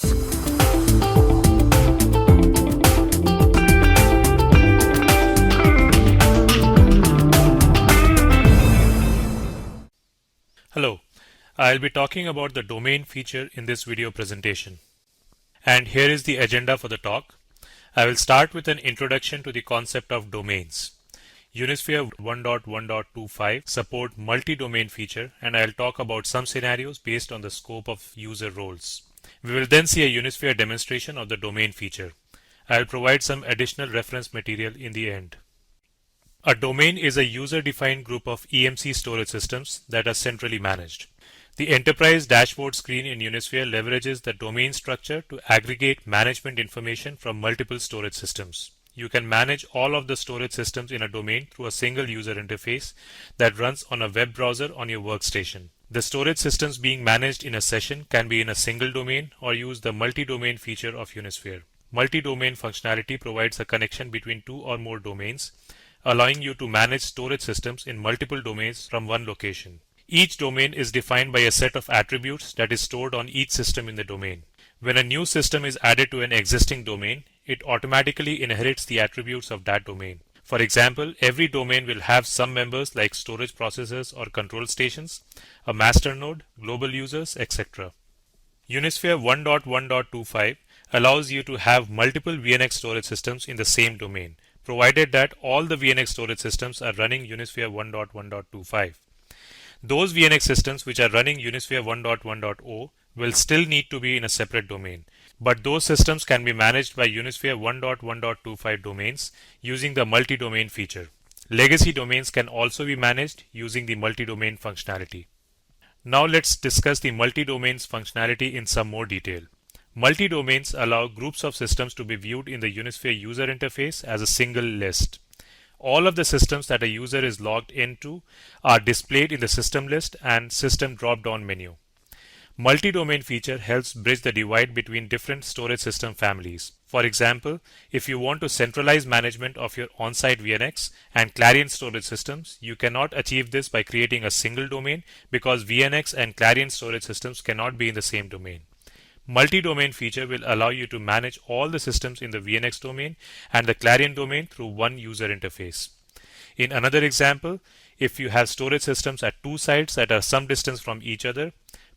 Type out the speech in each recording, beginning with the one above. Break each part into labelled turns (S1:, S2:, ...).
S1: Hello, I'll be talking about the domain feature in this video presentation. And here is the agenda for the talk. I will start with an introduction to the concept of domains. Unisphere 1.1.25 support multi-domain feature, and I'll talk about some scenarios based on the scope of user roles. We will then see a Unisphere demonstration of the domain feature. I'll provide some additional reference material in the end. A domain is a user-defined group of EMC storage systems that are centrally managed. The enterprise dashboard screen in Unisphere leverages the domain structure to aggregate management information from multiple storage systems. You can manage all of the storage systems in a domain through a single user interface that runs on a web browser on your workstation. The storage systems being managed in a session can be in a single domain or use the multi-domain feature of Unisphere. Multi-domain functionality provides a connection between two or more domains, allowing you to manage storage systems in multiple domains from one location. Each domain is defined by a set of attributes that is stored on each system in the domain. When a new system is added to an existing domain, it automatically inherits the attributes of that domain. For example, every domain will have some members like storage processors or control stations, a master node, global users, etc. Unisphere 1.1.25 allows you to have multiple VNX storage systems in the same domain, provided that all the VNX storage systems are running Unisphere 1.1.25. Those VNX systems which are running Unisphere 1.1.0 will still need to be in a separate domain, but those systems can be managed by Unisphere 1.1.25 domains using the multi-domain feature. Legacy domains can also be managed using the multi-domain functionality. Now let's discuss the multi-domains functionality in some more detail. Multi-domains allow groups of systems to be viewed in the Unisphere user interface as a single list. All of the systems that a user is logged into are displayed in the system list and system drop-down menu. Multi-domain feature helps bridge the divide between different storage system families. For example, if you want to centralize management of your on-site VNX and Clarion storage systems, you cannot achieve this by creating a single domain because VNX and Clarion storage systems cannot be in the same domain. Multi-domain feature will allow you to manage all the systems in the VNX domain and the Clarion domain through one user interface. In another example, if you have storage systems at two sites that are some distance from each other,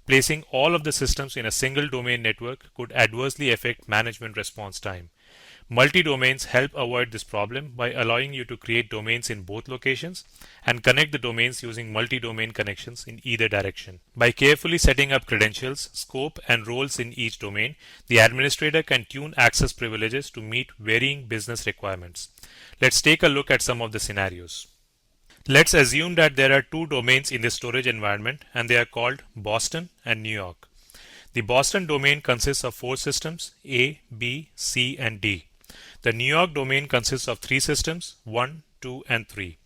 S1: placing all of the systems in a single domain network could adversely affect management response time. Multi-domains help avoid this problem by allowing you to create domains in both locations and connect the domains using multi-domain connections in either direction. By carefully setting up credentials, scope, and roles in each domain, the administrator can tune access privileges to meet varying business requirements. Let's take a look at some of the scenarios. Let's assume that there are two domains in the storage environment and they are called Boston and New York. The Boston domain consists of four systems A, B, C, and D. The New York domain consists of three systems 1, 2, and 3.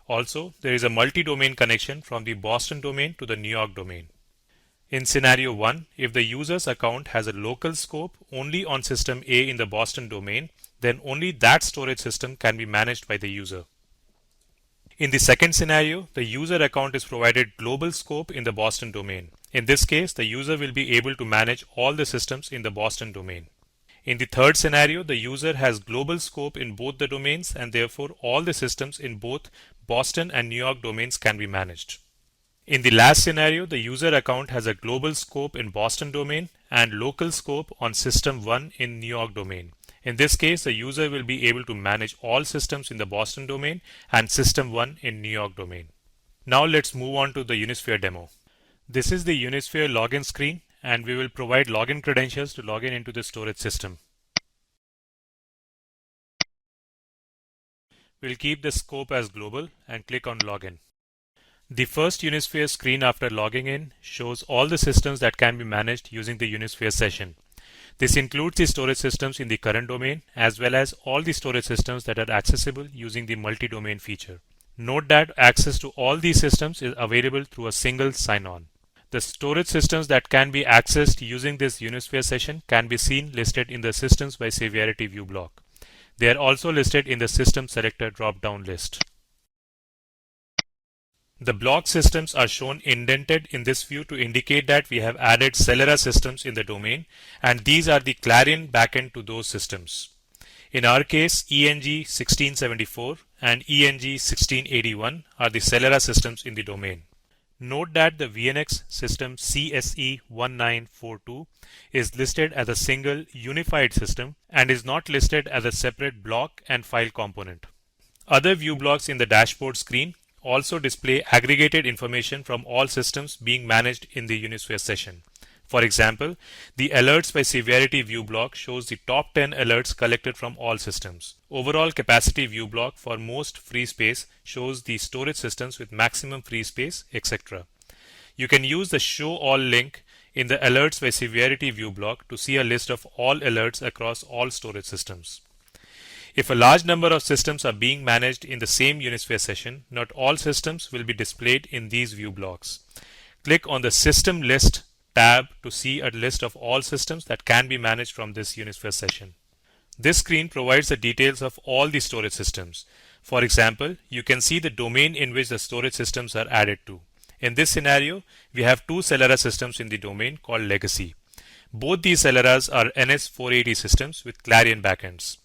S1: Also, there is a multi-domain connection from the Boston domain to the New York domain. In scenario 1, if the user's account has a local scope only on system A in the Boston domain, then only that storage system can be managed by the user. In the second scenario, the user account is provided global scope in the Boston domain. In this case, the user will be able to manage all the systems in the Boston domain. In the third scenario, the user has global scope in both the domains and therefore all the systems in both Boston and New York domains can be managed. In the last scenario, the user account has a global scope in Boston domain and local scope on system 1 in New York domain. In this case, the user will be able to manage all systems in the Boston domain and system 1 in New York domain. Now let's move on to the Unisphere demo. This is the Unisphere login screen, and we will provide login credentials to log in into the storage system. We'll keep the scope as global and click on login. The first Unisphere screen after logging in shows all the systems that can be managed using the Unisphere session. This includes the storage systems in the current domain as well as all the storage systems that are accessible using the multi-domain feature. Note that access to all these systems is available through a single sign-on. The storage systems that can be accessed using this Unisphere session can be seen listed in the Systems by Severity view block. They are also listed in the System Selector drop-down list. The block systems are shown indented in this view to indicate that we have added Celera systems in the domain, and these are the Clarion backend to those systems. In our case, ENG 1674 and ENG 1681 are the Celera systems in the domain. Note that the VNX system CSE1942 is listed as a single unified system and is not listed as a separate block and file component. Other view blocks in the dashboard screen also display aggregated information from all systems being managed in the Unisphere session. For example, the Alerts by Severity view block shows the top 10 alerts collected from all systems. Overall capacity view block for most free space shows the storage systems with maximum free space, etc. You can use the Show All link in the Alerts by Severity view block to see a list of all alerts across all storage systems. If a large number of systems are being managed in the same Unisphere session, not all systems will be displayed in these view blocks. Click on the System List tab to see a list of all systems that can be managed from this Unisphere session. This screen provides the details of all the storage systems. For example, you can see the domain in which the storage systems are added to. In this scenario, we have two Celera systems in the domain called Legacy. Both these Celeras are NS480 systems with Clarion backends.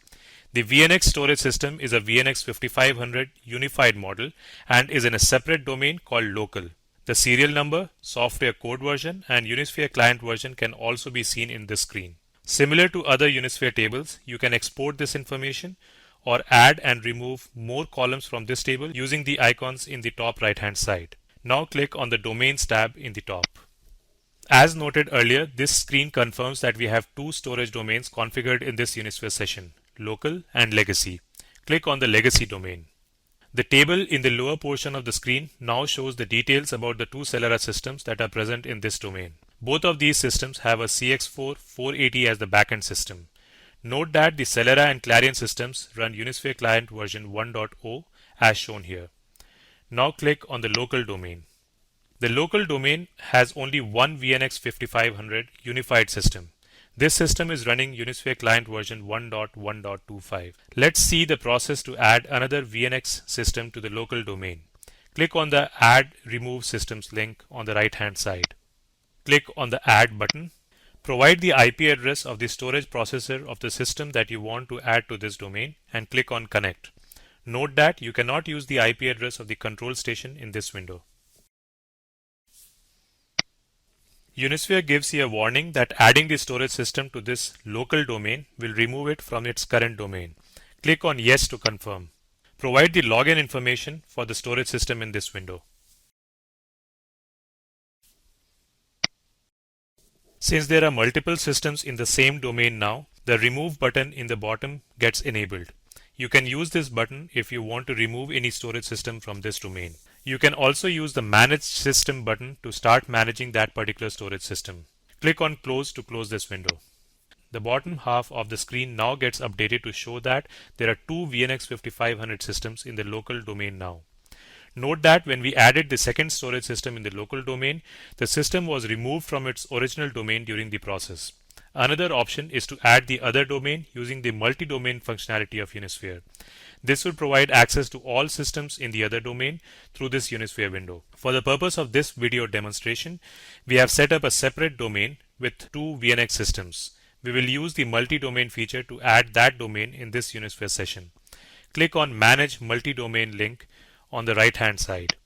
S1: The VNX storage system is a VNX 5500 unified model and is in a separate domain called Local. The serial number, software code version, and Unisphere client version can also be seen in this screen. Similar to other Unisphere tables, you can export this information or add and remove more columns from this table using the icons in the top right hand side. Now click on the Domains tab in the top. As noted earlier, this screen confirms that we have two storage domains configured in this Unisphere session, Local and Legacy. Click on the Legacy domain. The table in the lower portion of the screen now shows the details about the two Celera systems that are present in this domain. Both of these systems have a CX4 480 as the backend system. Note that the Celera and Clarion systems run Unisphere Client version 1.0 as shown here. Now click on the Local domain. The Local domain has only one VNX 5500 unified system. This system is running Unisphere Client version 1.1.25. Let's see the process to add another VNX system to the local domain. Click on the Add Remove Systems link on the right hand side. Click on the Add button. Provide the IP address of the storage processor of the system that you want to add to this domain and click on Connect. Note that you cannot use the IP address of the control station in this window. Unisphere gives you a warning that adding the storage system to this local domain will remove it from its current domain. Click on Yes to confirm. Provide the login information for the storage system in this window. Since there are multiple systems in the same domain now, the Remove button in the bottom gets enabled. You can use this button if you want to remove any storage system from this domain. You can also use the Manage System button to start managing that particular storage system. Click on Close to close this window. The bottom half of the screen now gets updated to show that there are two VNX 5500 systems in the local domain now. Note that when we added the second storage system in the local domain, the system was removed from its original domain during the process. Another option is to add the other domain using the multi-domain functionality of Unisphere. This will provide access to all systems in the other domain through this Unisphere window. For the purpose of this video demonstration, we have set up a separate domain with two VNX systems. We will use the multi-domain feature to add that domain in this Unisphere session. Click on Manage Multi-Domain link on the right hand side.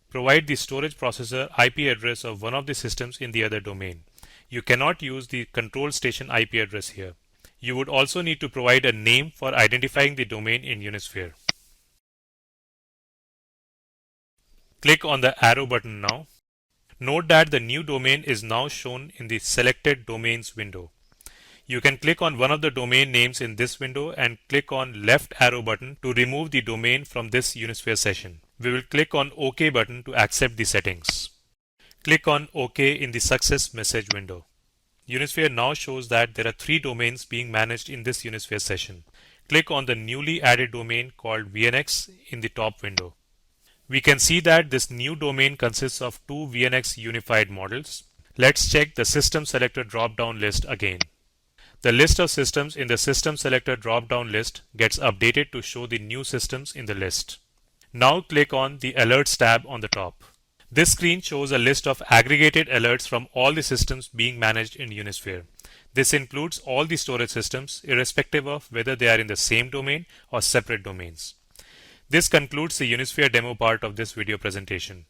S1: Provide the storage processor IP address of one of the systems in the other domain. You cannot use the control station IP address here. You would also need to provide a name for identifying the domain in Unisphere. Click on the arrow button now. Note that the new domain is now shown in the Selected Domains window. You can click on one of the domain names in this window and click on left arrow button to remove the domain from this Unisphere session. We will click on OK button to accept the settings. Click on OK in the Success message window. Unisphere now shows that there are three domains being managed in this Unisphere session. Click on the newly added domain called VNX in the top window. We can see that this new domain consists of two VNX unified models. Let's check the System Selector drop-down list again. The list of systems in the System Selector drop-down list gets updated to show the new systems in the list. Now click on the Alerts tab on the top. This screen shows a list of aggregated alerts from all the systems being managed in Unisphere. This includes all the storage systems, irrespective of whether they are in the same domain or separate domains. This concludes the Unisphere demo part of this video presentation.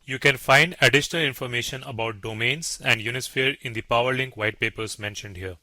S1: You can find additional information about domains and Unisphere in the PowerLink white papers mentioned here.